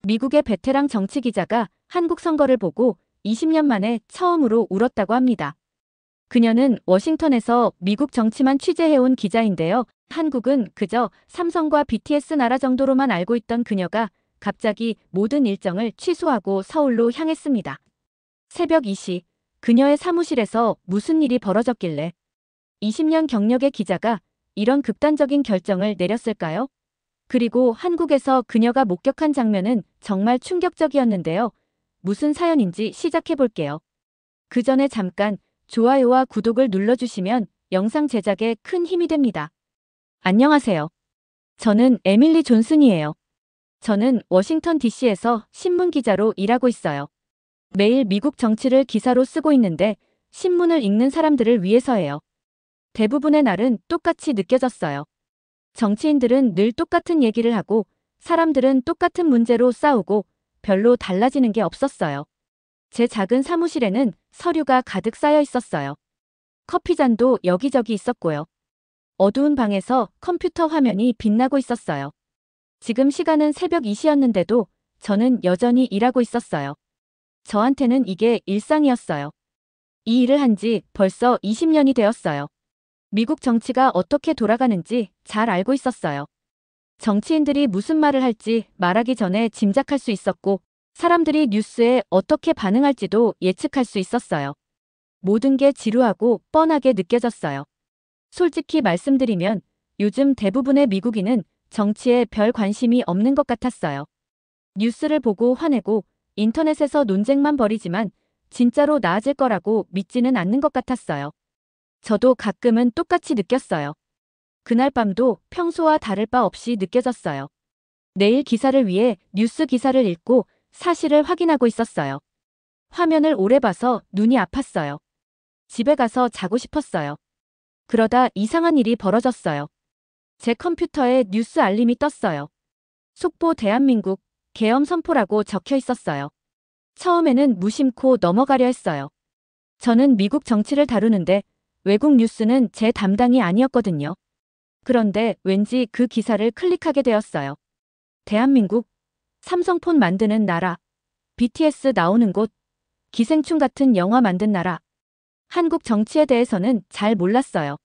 미국의 베테랑 정치 기자가 한국 선거를 보고 20년 만에 처음으로 울었다고 합니다. 그녀는 워싱턴에서 미국 정치만 취재해온 기자인데요. 한국은 그저 삼성과 BTS 나라 정도로만 알고 있던 그녀가 갑자기 모든 일정을 취소하고 서울로 향했습니다. 새벽 2시, 그녀의 사무실에서 무슨 일이 벌어졌길래 20년 경력의 기자가 이런 극단적인 결정을 내렸을까요? 그리고 한국에서 그녀가 목격한 장면은 정말 충격적이었는데요. 무슨 사연인지 시작해 볼게요. 그 전에 잠깐 좋아요와 구독을 눌러주시면 영상 제작에 큰 힘이 됩니다. 안녕하세요. 저는 에밀리 존슨이에요. 저는 워싱턴 DC에서 신문 기자로 일하고 있어요. 매일 미국 정치를 기사로 쓰고 있는데 신문을 읽는 사람들을 위해서예요. 대부분의 날은 똑같이 느껴졌어요. 정치인들은 늘 똑같은 얘기를 하고 사람들은 똑같은 문제로 싸우고 별로 달라지는 게 없었어요. 제 작은 사무실에는 서류가 가득 쌓여 있었어요. 커피잔도 여기저기 있었고요. 어두운 방에서 컴퓨터 화면이 빛나고 있었어요. 지금 시간은 새벽 2시였는데도 저는 여전히 일하고 있었어요. 저한테는 이게 일상이었어요. 이 일을 한 지 벌써 20년이 되었어요. 미국 정치가 어떻게 돌아가는지 잘 알고 있었어요. 정치인들이 무슨 말을 할지 말하기 전에 짐작할 수 있었고 사람들이 뉴스에 어떻게 반응할지도 예측할 수 있었어요. 모든 게 지루하고 뻔하게 느껴졌어요. 솔직히 말씀드리면 요즘 대부분의 미국인은 정치에 별 관심이 없는 것 같았어요. 뉴스를 보고 화내고 인터넷에서 논쟁만 벌이지만 진짜로 나아질 거라고 믿지는 않는 것 같았어요. 저도 가끔은 똑같이 느꼈어요. 그날 밤도 평소와 다를 바 없이 느껴졌어요. 내일 기사를 위해 뉴스 기사를 읽고 사실을 확인하고 있었어요. 화면을 오래 봐서 눈이 아팠어요. 집에 가서 자고 싶었어요. 그러다 이상한 일이 벌어졌어요. 제 컴퓨터에 뉴스 알림이 떴어요. 속보 대한민국 계엄 선포라고 적혀 있었어요. 처음에는 무심코 넘어가려 했어요. 저는 미국 정치를 다루는데 외국 뉴스는 제 담당이 아니었거든요. 그런데 왠지 그 기사를 클릭하게 되었어요. 대한민국, 삼성폰 만드는 나라, BTS 나오는 곳, 기생충 같은 영화 만든 나라. 한국 정치에 대해서는 잘 몰랐어요.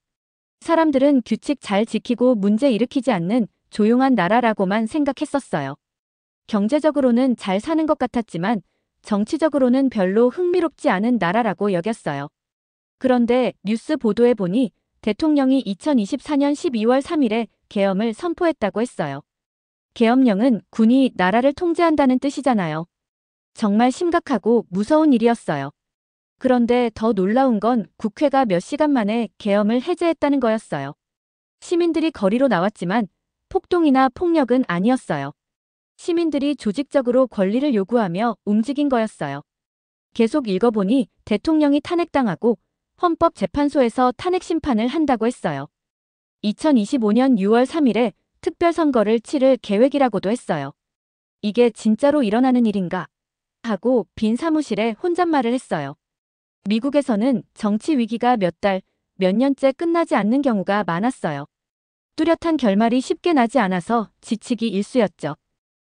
사람들은 규칙 잘 지키고 문제 일으키지 않는 조용한 나라라고만 생각했었어요. 경제적으로는 잘 사는 것 같았지만 정치적으로는 별로 흥미롭지 않은 나라라고 여겼어요. 그런데 뉴스 보도에 보니 대통령이 2024년 12월 3일에 계엄을 선포했다고 했어요. 계엄령은 군이 나라를 통제한다는 뜻이잖아요. 정말 심각하고 무서운 일이었어요. 그런데 더 놀라운 건 국회가 몇 시간 만에 계엄을 해제했다는 거였어요. 시민들이 거리로 나왔지만 폭동이나 폭력은 아니었어요. 시민들이 조직적으로 권리를 요구하며 움직인 거였어요. 계속 읽어보니 대통령이 탄핵당하고 헌법재판소에서 탄핵 심판을 한다고 했어요. 2025년 6월 3일에 특별선거를 치를 계획이라고도 했어요. 이게 진짜로 일어나는 일인가? 하고 빈 사무실에 혼잣말을 했어요. 미국에서는 정치 위기가 몇 달, 몇 년째 끝나지 않는 경우가 많았어요. 뚜렷한 결말이 쉽게 나지 않아서 지치기 일쑤였죠.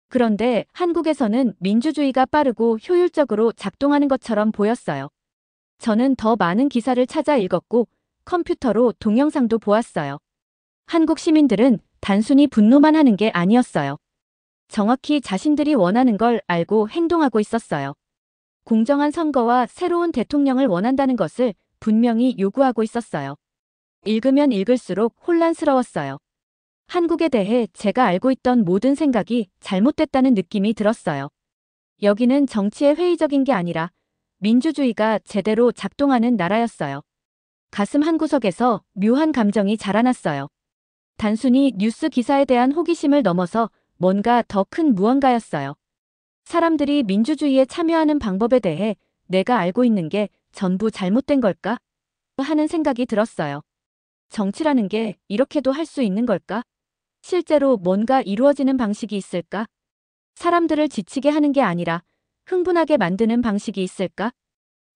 그런데 한국에서는 민주주의가 빠르고 효율적으로 작동하는 것처럼 보였어요. 저는 더 많은 기사를 찾아 읽었고 컴퓨터로 동영상도 보았어요. 한국 시민들은 단순히 분노만 하는 게 아니었어요. 정확히 자신들이 원하는 걸 알고 행동하고 있었어요. 공정한 선거와 새로운 대통령을 원한다는 것을 분명히 요구하고 있었어요. 읽으면 읽을수록 혼란스러웠어요. 한국에 대해 제가 알고 있던 모든 생각이 잘못됐다는 느낌이 들었어요. 여기는 정치에 회의적인 게 아니라 민주주의가 제대로 작동하는 나라였어요. 가슴 한구석에서 묘한 감정이 자라났어요. 단순히 뉴스 기사에 대한 호기심을 넘어서 뭔가 더 큰 무언가였어요. 사람들이 민주주의에 참여하는 방법에 대해 내가 알고 있는 게 전부 잘못된 걸까? 하는 생각이 들었어요. 정치라는 게 이렇게도 할 수 있는 걸까? 실제로 뭔가 이루어지는 방식이 있을까? 사람들을 지치게 하는 게 아니라 흥분하게 만드는 방식이 있을까?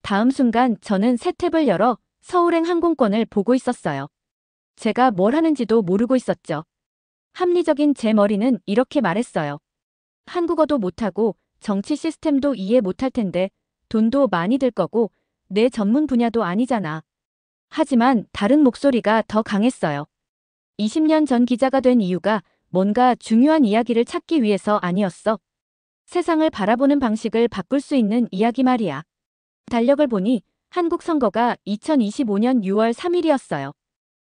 다음 순간 저는 새 탭을 열어 서울행 항공권을 보고 있었어요. 제가 뭘 하는지도 모르고 있었죠. 합리적인 제 머리는 이렇게 말했어요. 한국어도 못하고 정치 시스템도 이해 못할 텐데 돈도 많이 들 거고 내 전문 분야도 아니잖아. 하지만 다른 목소리가 더 강했어요. 20년 전 기자가 된 이유가 뭔가 중요한 이야기를 찾기 위해서 아니었어. 세상을 바라보는 방식을 바꿀 수 있는 이야기 말이야. 달력을 보니 한국 선거가 2025년 6월 3일이었어요.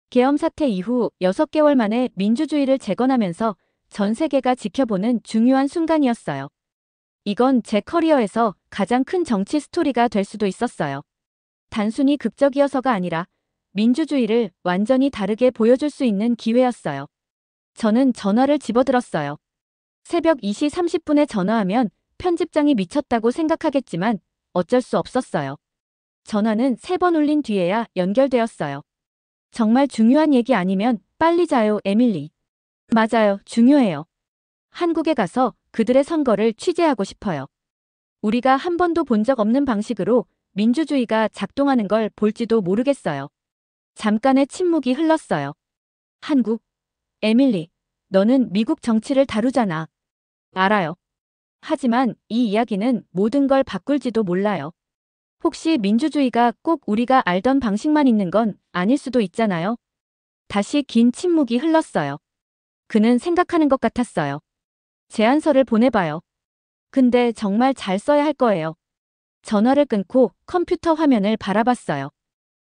계엄 사태 이후 6개월 만에 민주주의를 재건하면서 전 세계가 지켜보는 중요한 순간이었어요. 이건 제 커리어에서 가장 큰 정치 스토리가 될 수도 있었어요. 단순히 극적이어서가 아니라 민주주의를 완전히 다르게 보여줄 수 있는 기회였어요. 저는 전화를 집어들었어요. 새벽 2시 30분에 전화하면 편집장이 미쳤다고 생각하겠지만 어쩔 수 없었어요. 전화는 3번 울린 뒤에야 연결되었어요. 정말 중요한 얘기 아니면 빨리 자요, 에밀리. 맞아요, 중요해요. 한국에 가서 그들의 선거를 취재하고 싶어요. 우리가 한 번도 본 적 없는 방식으로 민주주의가 작동하는 걸 볼지도 모르겠어요. 잠깐의 침묵이 흘렀어요. 한국, 에밀리, 너는 미국 정치를 다루잖아. 알아요. 하지만 이 이야기는 모든 걸 바꿀지도 몰라요. 혹시 민주주의가 꼭 우리가 알던 방식만 있는 건 아닐 수도 있잖아요. 다시 긴 침묵이 흘렀어요. 그는 생각하는 것 같았어요. 제안서를 보내봐요. 근데 정말 잘 써야 할 거예요. 전화를 끊고 컴퓨터 화면을 바라봤어요.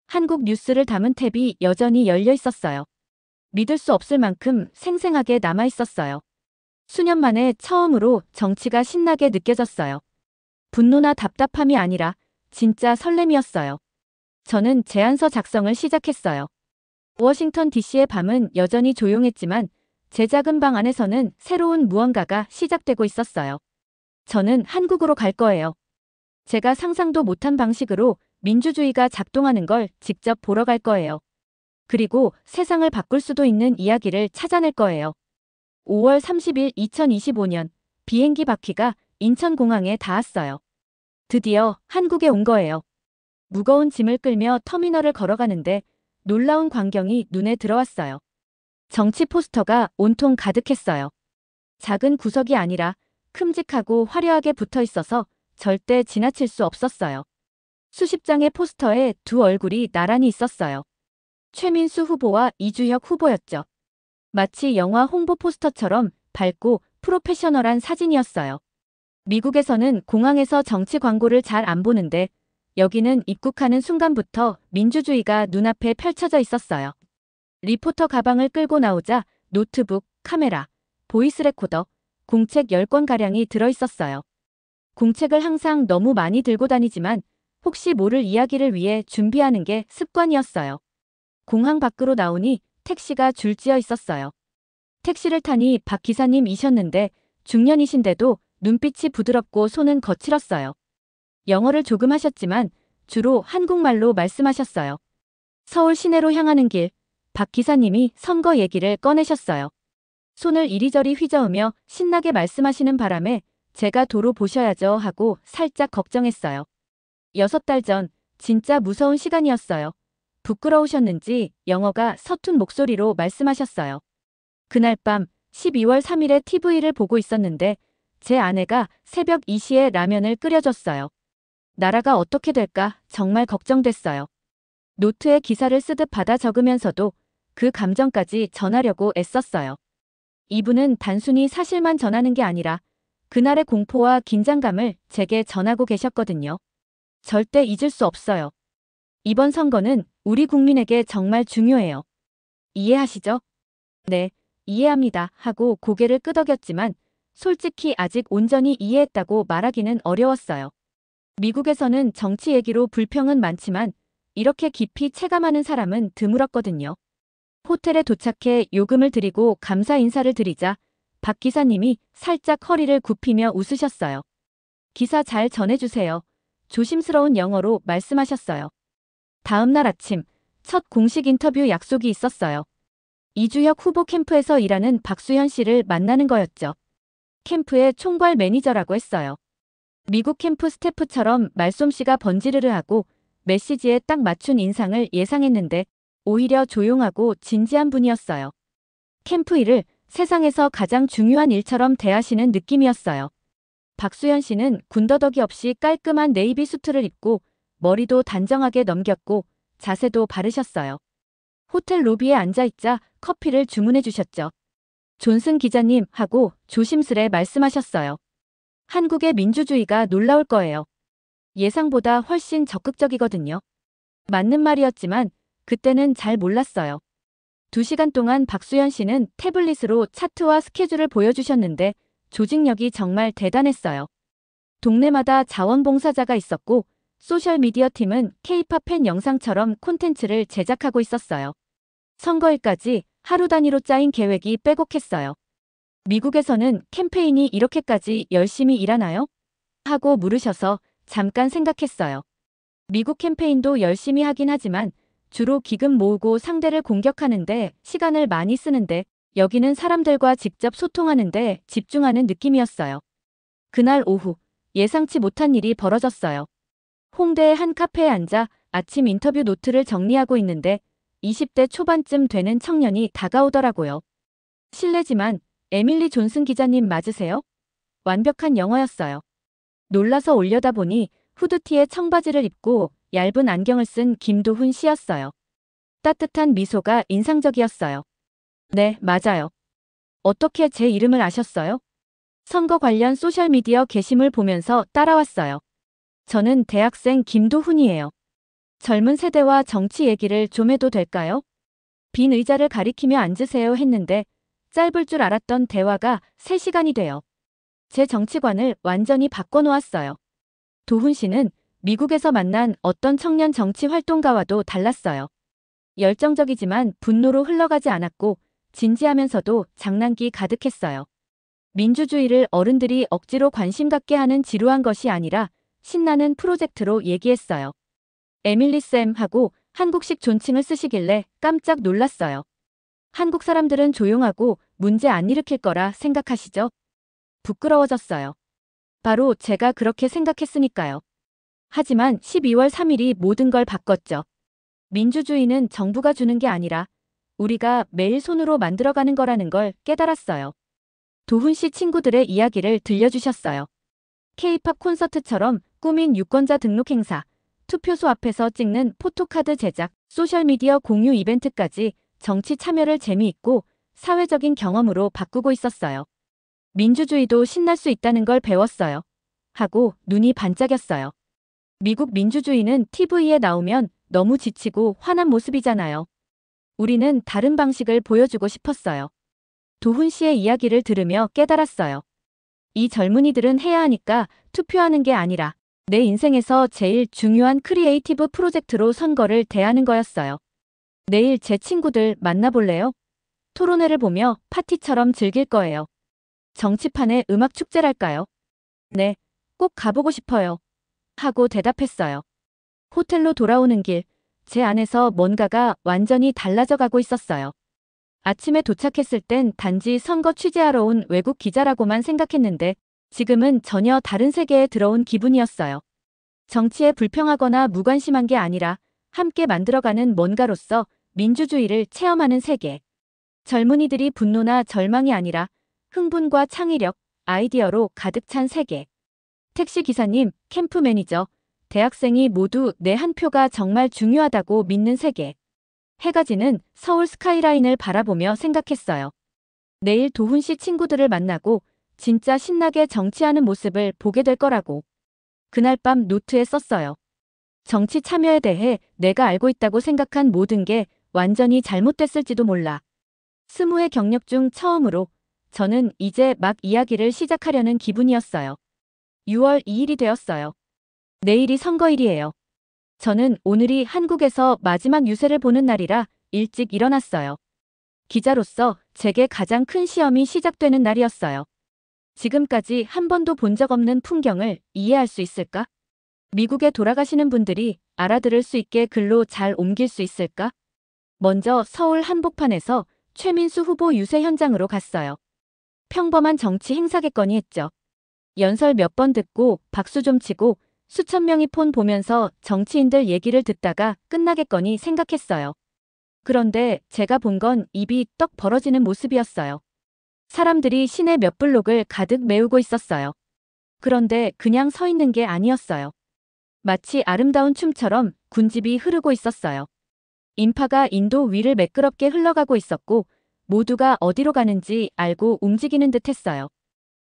한국 뉴스를 담은 탭이 여전히 열려 있었어요. 믿을 수 없을 만큼 생생하게 남아 있었어요. 수년 만에 처음으로 정치가 신나게 느껴졌어요. 분노나 답답함이 아니라 진짜 설렘이었어요. 저는 제안서 작성을 시작했어요. 워싱턴 DC의 밤은 여전히 조용했지만 제 작은 방 안에서는 새로운 무언가가 시작되고 있었어요. 저는 한국으로 갈 거예요. 제가 상상도 못한 방식으로 민주주의가 작동하는 걸 직접 보러 갈 거예요. 그리고 세상을 바꿀 수도 있는 이야기를 찾아낼 거예요. 5월 30일 2025년 비행기 바퀴가 인천공항에 닿았어요. 드디어 한국에 온 거예요. 무거운 짐을 끌며 터미널을 걸어가는데 놀라운 광경이 눈에 들어왔어요. 정치 포스터가 온통 가득했어요. 작은 구석이 아니라 큼직하고 화려하게 붙어 있어서 절대 지나칠 수 없었어요. 수십 장의 포스터에 두 얼굴이 나란히 있었어요. 최민수 후보와 이주혁 후보였죠. 마치 영화 홍보 포스터처럼 밝고 프로페셔널한 사진이었어요. 미국에서는 공항에서 정치 광고를 잘 안 보는데 여기는 입국하는 순간부터 민주주의가 눈앞에 펼쳐져 있었어요. 리포터 가방을 끌고 나오자 노트북, 카메라, 보이스 레코더, 공책 10권가량이 들어있었어요. 공책을 항상 너무 많이 들고 다니지만 혹시 모를 이야기를 위해 준비하는 게 습관이었어요. 공항 밖으로 나오니 택시가 줄지어 있었어요. 택시를 타니 박 기사님이셨는데 중년이신데도 눈빛이 부드럽고 손은 거칠었어요. 영어를 조금 하셨지만 주로 한국말로 말씀하셨어요. 서울 시내로 향하는 길, 박 기사님이 선거 얘기를 꺼내셨어요. 손을 이리저리 휘저으며 신나게 말씀하시는 바람에 제가 도로 보셔야죠 하고 살짝 걱정했어요. 6달 전 진짜 무서운 시간이었어요. 부끄러우셨는지 영어가 서툰 목소리로 말씀하셨어요. 그날 밤 12월 3일에 TV를 보고 있었는데 제 아내가 새벽 2시에 라면을 끓여줬어요. 나라가 어떻게 될까 정말 걱정됐어요. 노트에 기사를 쓰듯 받아 적으면서도 그 감정까지 전하려고 애썼어요. 이분은 단순히 사실만 전하는 게 아니라 그날의 공포와 긴장감을 제게 전하고 계셨거든요. 절대 잊을 수 없어요. 이번 선거는 우리 국민에게 정말 중요해요. 이해하시죠? 네, 이해합니다 하고 고개를 끄덕였지만 솔직히 아직 온전히 이해했다고 말하기는 어려웠어요. 미국에서는 정치 얘기로 불평은 많지만 이렇게 깊이 체감하는 사람은 드물었거든요. 호텔에 도착해 요금을 드리고 감사 인사를 드리자 박 기사님이 살짝 허리를 굽히며 웃으셨어요. 기사 잘 전해주세요. 조심스러운 영어로 말씀하셨어요. 다음 날 아침 첫 공식 인터뷰 약속이 있었어요. 이주혁 후보 캠프에서 일하는 박수현 씨를 만나는 거였죠. 캠프의 총괄 매니저라고 했어요. 미국 캠프 스태프처럼 말솜씨가 번지르르하고 메시지에 딱 맞춘 인상을 예상했는데 오히려 조용하고 진지한 분이었어요. 캠프 일을 세상에서 가장 중요한 일처럼 대하시는 느낌이었어요. 박수현 씨는 군더더기 없이 깔끔한 네이비 수트를 입고 머리도 단정하게 넘겼고 자세도 바르셨어요. 호텔 로비에 앉아있자 커피를 주문해 주셨죠. 존슨 기자님 하고 조심스레 말씀하셨어요. 한국의 민주주의가 놀라울 거예요. 예상보다 훨씬 적극적이거든요. 맞는 말이었지만 그때는 잘 몰랐어요. 2시간 동안 박수현 씨는 태블릿으로 차트와 스케줄을 보여주셨는데 조직력이 정말 대단했어요. 동네마다 자원봉사자가 있었고 소셜미디어 팀은 K-팝 팬 영상처럼 콘텐츠를 제작하고 있었어요. 선거일까지 하루 단위로 짜인 계획이 빼곡했어요. 미국에서는 캠페인이 이렇게까지 열심히 일하나요? 하고 물으셔서 잠깐 생각했어요. 미국 캠페인도 열심히 하긴 하지만 주로 기금 모으고 상대를 공격하는데 시간을 많이 쓰는데 여기는 사람들과 직접 소통하는데 집중하는 느낌이었어요. 그날 오후 예상치 못한 일이 벌어졌어요. 홍대의 한 카페에 앉아 아침 인터뷰 노트를 정리하고 있는데 20대 초반쯤 되는 청년이 다가오더라고요. 실례지만 에밀리 존슨 기자님 맞으세요? 완벽한 영어였어요. 놀라서 올려다보니 후드티에 청바지를 입고 얇은 안경을 쓴 김도훈 씨였어요. 따뜻한 미소가 인상적이었어요. 네, 맞아요. 어떻게 제 이름을 아셨어요? 선거 관련 소셜미디어 게시물 보면서 따라왔어요. 저는 대학생 김도훈이에요. 젊은 세대와 정치 얘기를 좀 해도 될까요? 빈 의자를 가리키며 앉으세요 했는데 짧을 줄 알았던 대화가 3시간이 돼요. 제 정치관을 완전히 바꿔놓았어요. 도훈 씨는 미국에서 만난 어떤 청년 정치 활동가와도 달랐어요. 열정적이지만 분노로 흘러가지 않았고 진지하면서도 장난기 가득했어요. 민주주의를 어른들이 억지로 관심 갖게 하는 지루한 것이 아니라 신나는 프로젝트로 얘기했어요. 에밀리 쌤 하고 한국식 존칭을 쓰시길래 깜짝 놀랐어요. 한국 사람들은 조용하고 문제 안 일으킬 거라 생각하시죠? 부끄러워졌어요. 바로 제가 그렇게 생각했으니까요. 하지만 12월 3일이 모든 걸 바꿨죠. 민주주의는 정부가 주는 게 아니라 우리가 매일 손으로 만들어가는 거라는 걸 깨달았어요. 도훈 씨 친구들의 이야기를 들려주셨어요. K-팝 콘서트처럼 꾸민 유권자 등록 행사, 투표소 앞에서 찍는 포토카드 제작, 소셜미디어 공유 이벤트까지 정치 참여를 재미있고 사회적인 경험으로 바꾸고 있었어요. 민주주의도 신날 수 있다는 걸 배웠어요. 하고 눈이 반짝였어요. 미국 민주주의는 TV에 나오면 너무 지치고 화난 모습이잖아요. 우리는 다른 방식을 보여주고 싶었어요. 도훈 씨의 이야기를 들으며 깨달았어요. 이 젊은이들은 해야 하니까 투표하는 게 아니라 내 인생에서 제일 중요한 크리에이티브 프로젝트로 선거를 대하는 거였어요. 내일 제 친구들 만나볼래요? 토론회를 보며 파티처럼 즐길 거예요. 정치판의 음악 축제랄까요? 네, 꼭 가보고 싶어요. 하고 대답했어요. 호텔로 돌아오는 길, 제 안에서 뭔가가 완전히 달라져 가고 있었어요. 아침에 도착했을 땐 단지 선거 취재하러 온 외국 기자라고만 생각했는데 지금은 전혀 다른 세계에 들어온 기분이었어요. 정치에 불평하거나 무관심한 게 아니라 함께 만들어가는 뭔가로서 민주주의를 체험하는 세계. 젊은이들이 분노나 절망이 아니라 흥분과 창의력, 아이디어로 가득 찬 세계. 택시 기사님, 캠프 매니저, 대학생이 모두 내 한 표가 정말 중요하다고 믿는 세계. 해가 지는 서울 스카이라인을 바라보며 생각했어요. 내일 도훈 씨 친구들을 만나고 진짜 신나게 정치하는 모습을 보게 될 거라고. 그날 밤 노트에 썼어요. 정치 참여에 대해 내가 알고 있다고 생각한 모든 게 완전히 잘못됐을지도 몰라. 20회 경력 중 처음으로 저는 이제 막 이야기를 시작하려는 기분이었어요. 6월 2일이 되었어요. 내일이 선거일이에요. 저는 오늘이 한국에서 마지막 유세를 보는 날이라 일찍 일어났어요. 기자로서 제게 가장 큰 시험이 시작되는 날이었어요. 지금까지 한 번도 본 적 없는 풍경을 이해할 수 있을까? 미국에 돌아가시는 분들이 알아들을 수 있게 글로 잘 옮길 수 있을까? 먼저 서울 한복판에서 최민수 후보 유세 현장으로 갔어요. 평범한 정치 행사겠거니 했죠. 연설 몇 번 듣고 박수 좀 치고 수천 명이 폰 보면서 정치인들 얘기를 듣다가 끝나겠거니 생각했어요. 그런데 제가 본 건 입이 떡 벌어지는 모습이었어요. 사람들이 시내 몇 블록을 가득 메우고 있었어요. 그런데 그냥 서 있는 게 아니었어요. 마치 아름다운 춤처럼 군집이 흐르고 있었어요. 인파가 인도 위를 매끄럽게 흘러가고 있었고 모두가 어디로 가는지 알고 움직이는 듯 했어요.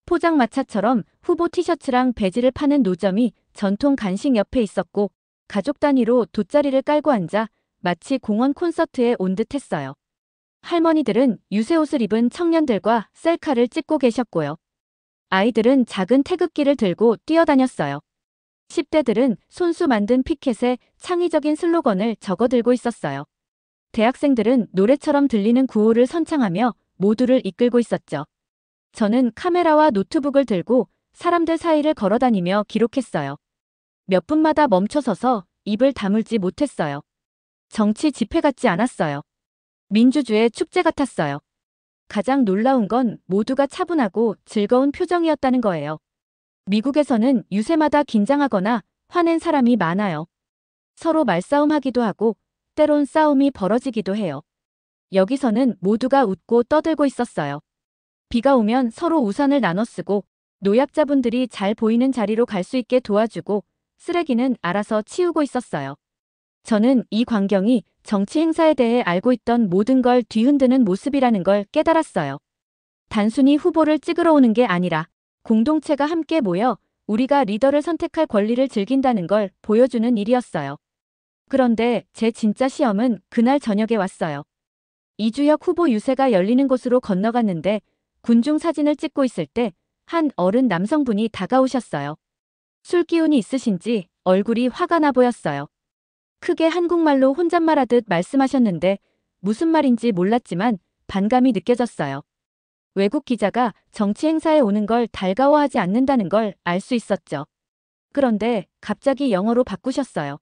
포장마차처럼 후보 티셔츠랑 배지를 파는 노점이 전통 간식 옆에 있었고 가족 단위로 돗자리를 깔고 앉아 마치 공원 콘서트에 온 듯 했어요. 할머니들은 유세옷을 입은 청년들과 셀카를 찍고 계셨고요. 아이들은 작은 태극기를 들고 뛰어다녔어요. 10대들은 손수 만든 피켓에 창의적인 슬로건을 적어들고 있었어요. 대학생들은 노래처럼 들리는 구호를 선창하며 모두를 이끌고 있었죠. 저는 카메라와 노트북을 들고 사람들 사이를 걸어다니며 기록했어요. 몇 분마다 멈춰서서 입을 다물지 못했어요. 정치 집회 같지 않았어요. 민주주의 축제 같았어요. 가장 놀라운 건 모두가 차분하고 즐거운 표정이었다는 거예요. 미국에서는 유세마다 긴장하거나 화낸 사람이 많아요. 서로 말싸움하기도 하고 때론 싸움이 벌어지기도 해요. 여기서는 모두가 웃고 떠들고 있었어요. 비가 오면 서로 우산을 나눠 쓰고 노약자분들이 잘 보이는 자리로 갈 수 있게 도와주고 쓰레기는 알아서 치우고 있었어요. 저는 이 광경이 정치 행사에 대해 알고 있던 모든 걸 뒤흔드는 모습이라는 걸 깨달았어요. 단순히 후보를 찍으러 오는 게 아니라 공동체가 함께 모여 우리가 리더를 선택할 권리를 즐긴다는 걸 보여주는 일이었어요. 그런데 제 진짜 시험은 그날 저녁에 왔어요. 이주혁 후보 유세가 열리는 곳으로 건너갔는데 군중 사진을 찍고 있을 때 한 어른 남성분이 다가오셨어요. 술 기운이 있으신지 얼굴이 화가 나 보였어요. 크게 한국말로 혼잣말하듯 말씀하셨는데 무슨 말인지 몰랐지만 반감이 느껴졌어요. 외국 기자가 정치 행사에 오는 걸 달가워하지 않는다는 걸 알 수 있었죠. 그런데 갑자기 영어로 바꾸셨어요.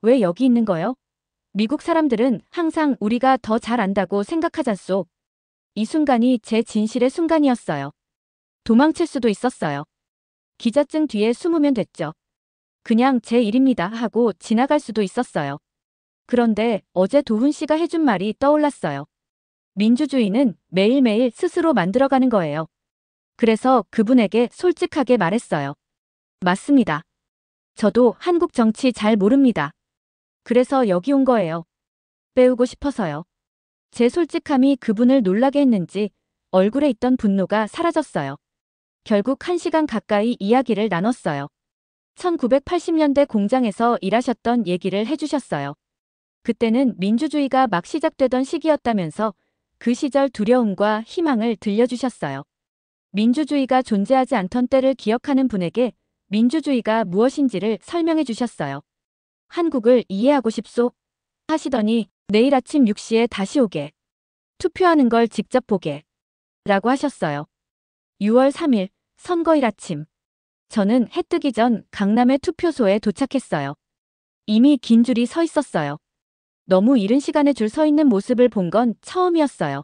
왜 여기 있는 거요? 미국 사람들은 항상 우리가 더 잘 안다고 생각하잖소. 이 순간이 제 진실의 순간이었어요. 도망칠 수도 있었어요. 기자증 뒤에 숨으면 됐죠. 그냥 제 일입니다 하고 지나갈 수도 있었어요. 그런데 어제 도훈 씨가 해준 말이 떠올랐어요. 민주주의는 매일매일 스스로 만들어가는 거예요. 그래서 그분에게 솔직하게 말했어요. 맞습니다. 저도 한국 정치 잘 모릅니다. 그래서 여기 온 거예요. 배우고 싶어서요. 제 솔직함이 그분을 놀라게 했는지 얼굴에 있던 분노가 사라졌어요. 결국 1시간 가까이 이야기를 나눴어요. 1980년대 공장에서 일하셨던 얘기를 해주셨어요. 그때는 민주주의가 막 시작되던 시기였다면서 그 시절 두려움과 희망을 들려주셨어요. 민주주의가 존재하지 않던 때를 기억하는 분에게 민주주의가 무엇인지를 설명해 주셨어요. 한국을 이해하고 싶소? 하시더니 내일 아침 6시에 다시 오게. 투표하는 걸 직접 보게. 라고 하셨어요. 6월 3일 선거일 아침. 저는 해 뜨기 전 강남의 투표소에 도착했어요. 이미 긴 줄이 서 있었어요. 너무 이른 시간에 줄 서 있는 모습을 본 건 처음이었어요.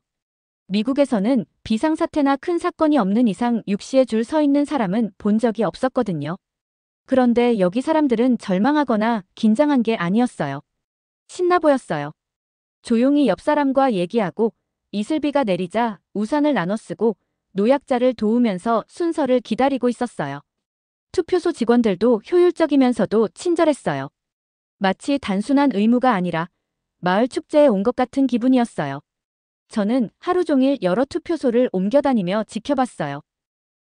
미국에서는 비상사태나 큰 사건이 없는 이상 6시에 줄 서 있는 사람은 본 적이 없었거든요. 그런데 여기 사람들은 절망하거나 긴장한 게 아니었어요. 신나 보였어요. 조용히 옆 사람과 얘기하고 이슬비가 내리자 우산을 나눠 쓰고 노약자를 도우면서 순서를 기다리고 있었어요. 투표소 직원들도 효율적이면서도 친절했어요. 마치 단순한 의무가 아니라 마을 축제에 온 것 같은 기분이었어요. 저는 하루 종일 여러 투표소를 옮겨다니며 지켜봤어요.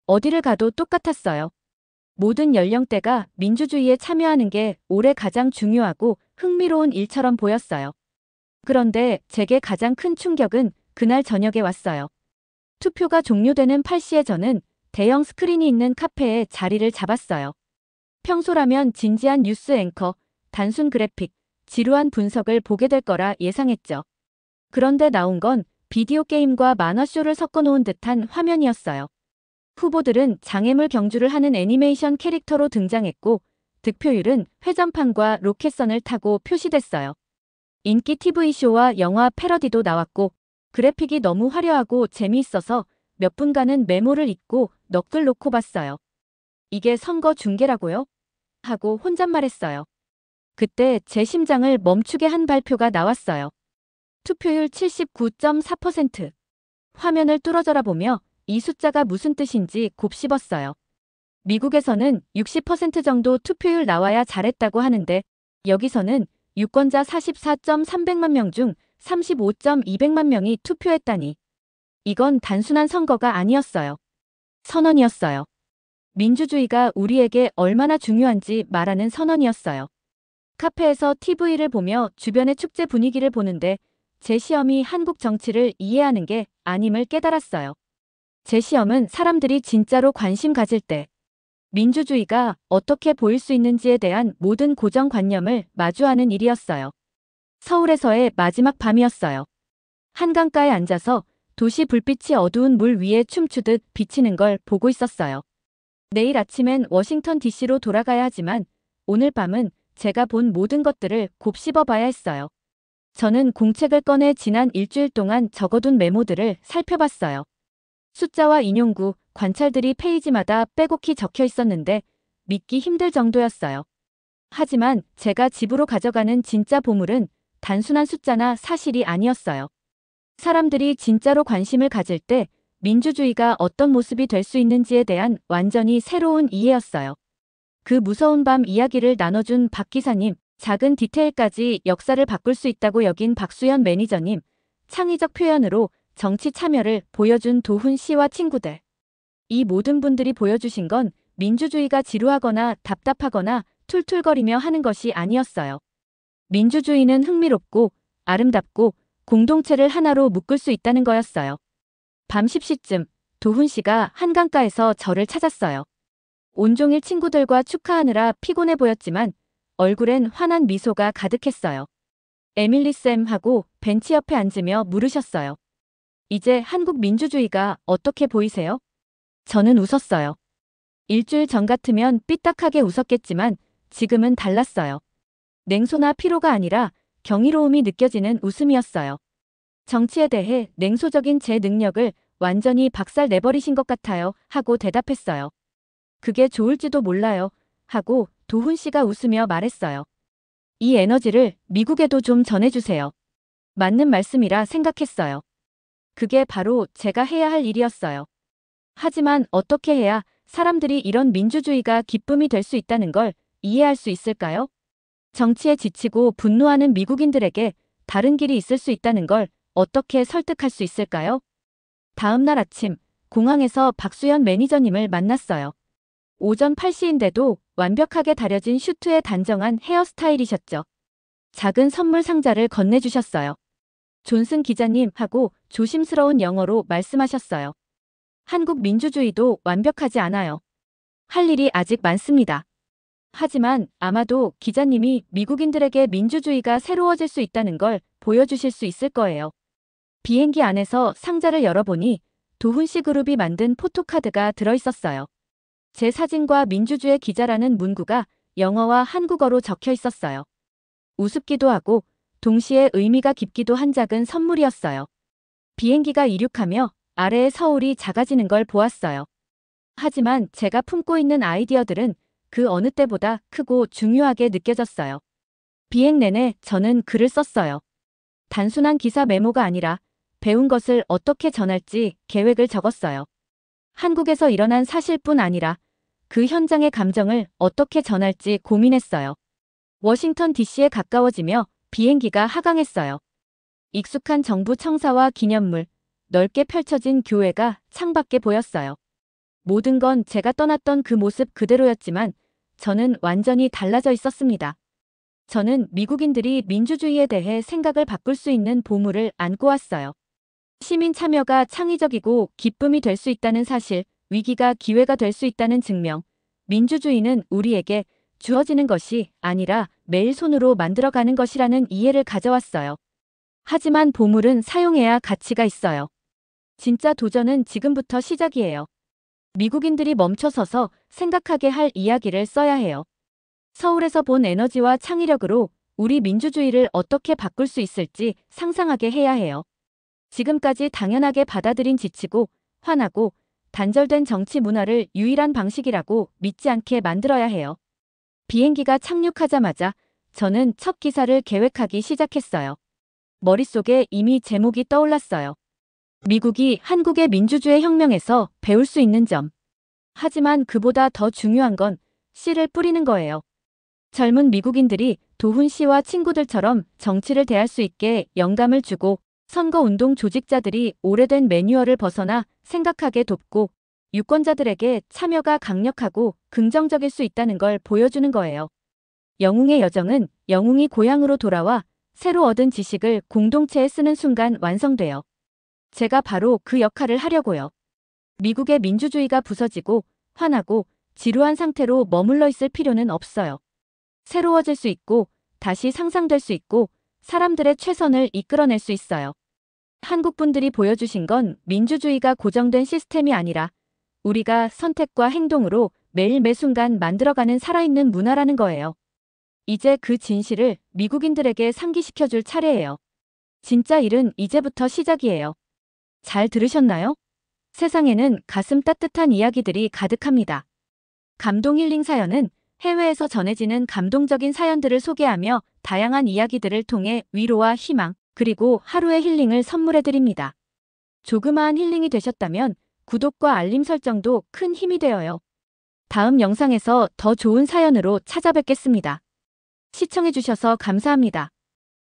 어디를 가도 똑같았어요. 모든 연령대가 민주주의에 참여하는 게 올해 가장 중요하고 흥미로운 일처럼 보였어요. 그런데 제게 가장 큰 충격은 그날 저녁에 왔어요. 투표가 종료되는 8시에 저는 대형 스크린이 있는 카페에 자리를 잡았어요. 평소라면 진지한 뉴스 앵커, 단순 그래픽, 지루한 분석을 보게 될 거라 예상했죠. 그런데 나온 건 비디오 게임과 만화쇼를 섞어놓은 듯한 화면이었어요. 후보들은 장애물 경주를 하는 애니메이션 캐릭터로 등장했고 득표율은 회전판과 로켓선을 타고 표시됐어요. 인기 TV쇼와 영화 패러디도 나왔고 그래픽이 너무 화려하고 재미있어서 몇 분간은 메모를 잊고 넋을 놓고 봤어요. 이게 선거 중계라고요? 하고 혼잣말했어요. 그때 제 심장을 멈추게 한 발표가 나왔어요. 투표율 79.4%. 화면을 뚫어져라 보며 이 숫자가 무슨 뜻인지 곱씹었어요. 미국에서는 60% 정도 투표율 나와야 잘했다고 하는데 여기서는 유권자 44.300만 명 중 35.200만 명이 투표했다니. 이건 단순한 선거가 아니었어요. 선언이었어요. 민주주의가 우리에게 얼마나 중요한지 말하는 선언이었어요. 카페에서 TV를 보며 주변의 축제 분위기를 보는데 제 시험이 한국 정치를 이해하는 게 아님을 깨달았어요. 제 시험은 사람들이 진짜로 관심 가질 때 민주주의가 어떻게 보일 수 있는지에 대한 모든 고정관념을 마주하는 일이었어요. 서울에서의 마지막 밤이었어요. 한강가에 앉아서 도시 불빛이 어두운 물 위에 춤추듯 비치는 걸 보고 있었어요. 내일 아침엔 워싱턴 DC로 돌아가야 하지만 오늘 밤은 제가 본 모든 것들을 곱씹어 봐야 했어요. 저는 공책을 꺼내 지난 일주일 동안 적어둔 메모들을 살펴봤어요. 숫자와 인용구, 관찰들이 페이지마다 빼곡히 적혀 있었는데 믿기 힘들 정도였어요. 하지만 제가 집으로 가져가는 진짜 보물은 단순한 숫자나 사실이 아니었어요. 사람들이 진짜로 관심을 가질 때 민주주의가 어떤 모습이 될 수 있는지에 대한 완전히 새로운 이해였어요. 그 무서운 밤 이야기를 나눠준 박 기사님, 작은 디테일까지 역사를 바꿀 수 있다고 여긴 박수현 매니저님, 창의적 표현으로 정치 참여를 보여준 도훈 씨와 친구들. 이 모든 분들이 보여주신 건 민주주의가 지루하거나 답답하거나 툴툴거리며 하는 것이 아니었어요. 민주주의는 흥미롭고 아름답고 공동체를 하나로 묶을 수 있다는 거였어요. 밤 10시쯤 도훈 씨가 한강가에서 저를 찾았어요. 온종일 친구들과 축하하느라 피곤해 보였지만 얼굴엔 환한 미소가 가득했어요. 에밀리 쌤 하고 벤치 옆에 앉으며 물으셨어요. 이제 한국 민주주의가 어떻게 보이세요? 저는 웃었어요. 일주일 전 같으면 삐딱하게 웃었겠지만 지금은 달랐어요. 냉소나 피로가 아니라 경이로움이 느껴지는 웃음이었어요. 정치에 대해 냉소적인 제 능력을 완전히 박살 내버리신 것 같아요 하고 대답했어요. 그게 좋을지도 몰라요 하고 도훈 씨가 웃으며 말했어요. 이 에너지를 미국에도 좀 전해주세요. 맞는 말씀이라 생각했어요. 그게 바로 제가 해야 할 일이었어요. 하지만 어떻게 해야 사람들이 이런 민주주의가 기쁨이 될 수 있다는 걸 이해할 수 있을까요? 정치에 지치고 분노하는 미국인들에게 다른 길이 있을 수 있다는 걸 어떻게 설득할 수 있을까요? 다음 날 아침, 공항에서 박수현 매니저님을 만났어요. 오전 8시인데도 완벽하게 다려진 슈트에 단정한 헤어스타일이셨죠. 작은 선물 상자를 건네주셨어요. 존슨 기자님 하고 조심스러운 영어로 말씀하셨어요. 한국 민주주의도 완벽하지 않아요. 할 일이 아직 많습니다. 하지만 아마도 기자님이 미국인들에게 민주주의가 새로워질 수 있다는 걸 보여주실 수 있을 거예요. 비행기 안에서 상자를 열어보니 도훈 씨 그룹이 만든 포토카드가 들어있었어요. 제 사진과 민주주의 기자라는 문구가 영어와 한국어로 적혀 있었어요. 우습기도 하고 동시에 의미가 깊기도 한 작은 선물이었어요. 비행기가 이륙하며 아래의 서울이 작아지는 걸 보았어요. 하지만 제가 품고 있는 아이디어들은 그 어느 때보다 크고 중요하게 느껴졌어요. 비행 내내 저는 글을 썼어요. 단순한 기사 메모가 아니라 배운 것을 어떻게 전할지 계획을 적었어요. 한국에서 일어난 사실뿐 아니라 그 현장의 감정을 어떻게 전할지 고민했어요. 워싱턴 DC에 가까워지며 비행기가 하강했어요. 익숙한 정부 청사와 기념물, 넓게 펼쳐진 교회가 창밖에 보였어요. 모든 건 제가 떠났던 그 모습 그대로였지만 저는 완전히 달라져 있었습니다. 저는 미국인들이 민주주의에 대해 생각을 바꿀 수 있는 보물을 안고 왔어요. 시민 참여가 창의적이고 기쁨이 될 수 있다는 사실, 위기가 기회가 될 수 있다는 증명, 민주주의는 우리에게 주어지는 것이 아니라 매일 손으로 만들어가는 것이라는 이해를 가져왔어요. 하지만 보물은 사용해야 가치가 있어요. 진짜 도전은 지금부터 시작이에요. 미국인들이 멈춰서서 생각하게 할 이야기를 써야 해요. 서울에서 본 에너지와 창의력으로 우리 민주주의를 어떻게 바꿀 수 있을지 상상하게 해야 해요. 지금까지 당연하게 받아들인 지치고 화나고 단절된 정치 문화를 유일한 방식이라고 믿지 않게 만들어야 해요. 비행기가 착륙하자마자 저는 첫 기사를 계획하기 시작했어요. 머릿속에 이미 제목이 떠올랐어요. 미국이 한국의 민주주의 혁명에서 배울 수 있는 점. 하지만 그보다 더 중요한 건 씨를 뿌리는 거예요. 젊은 미국인들이 도훈 씨와 친구들처럼 정치를 대할 수 있게 영감을 주고, 선거운동 조직자들이 오래된 매뉴얼을 벗어나 생각하게 돕고, 유권자들에게 참여가 강력하고 긍정적일 수 있다는 걸 보여주는 거예요. 영웅의 여정은 영웅이 고향으로 돌아와 새로 얻은 지식을 공동체에 쓰는 순간 완성돼요. 제가 바로 그 역할을 하려고요. 미국의 민주주의가 부서지고 화나고 지루한 상태로 머물러 있을 필요는 없어요. 새로워질 수 있고 다시 상상될 수 있고 사람들의 최선을 이끌어낼 수 있어요. 한국 분들이 보여주신 건 민주주의가 고정된 시스템이 아니라 우리가 선택과 행동으로 매일 매 순간 만들어가는 살아있는 문화라는 거예요. 이제 그 진실을 미국인들에게 상기시켜줄 차례예요. 진짜 일은 이제부터 시작이에요. 잘 들으셨나요? 세상에는 가슴 따뜻한 이야기들이 가득합니다. 감동 힐링 사연은 해외에서 전해지는 감동적인 사연들을 소개하며 다양한 이야기들을 통해 위로와 희망, 그리고 하루의 힐링을 선물해드립니다. 조그마한 힐링이 되셨다면 구독과 알림 설정도 큰 힘이 되어요. 다음 영상에서 더 좋은 사연으로 찾아뵙겠습니다. 시청해주셔서 감사합니다.